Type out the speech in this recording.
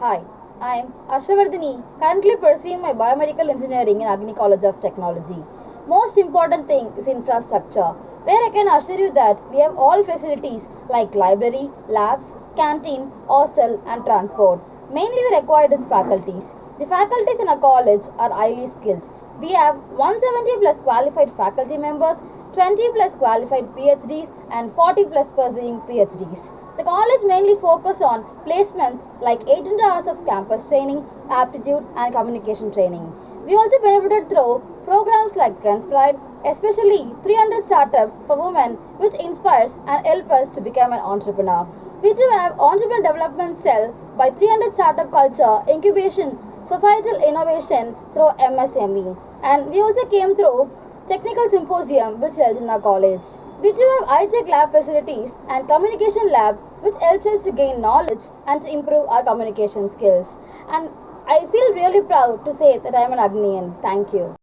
Hi, I am Harshavardhini, currently pursuing my biomedical engineering in Agni College of Technology. Most important thing is infrastructure, where I can assure you that we have all facilities like library, labs, canteen, hostel and transport. Mainly we required is faculties. The faculties in a college are highly skilled. We have 170 plus qualified faculty members, 20 plus qualified PhDs and 40 plus pursuing PhDs. The college mainly focus on placements like 800 hours of campus training, aptitude and communication training. We also benefited through programs like Friends Pride, especially 300 startups for women which inspires and help us to become an entrepreneur. We do have entrepreneur development cell by 300 startup culture, incubation, societal innovation through MSME. And we also came through technical symposium which held in our college. We do have high-tech lab facilities and communication lab which helps us to gain knowledge and to improve our communication skills. And I feel really proud to say that I am an Agnian. Thank you.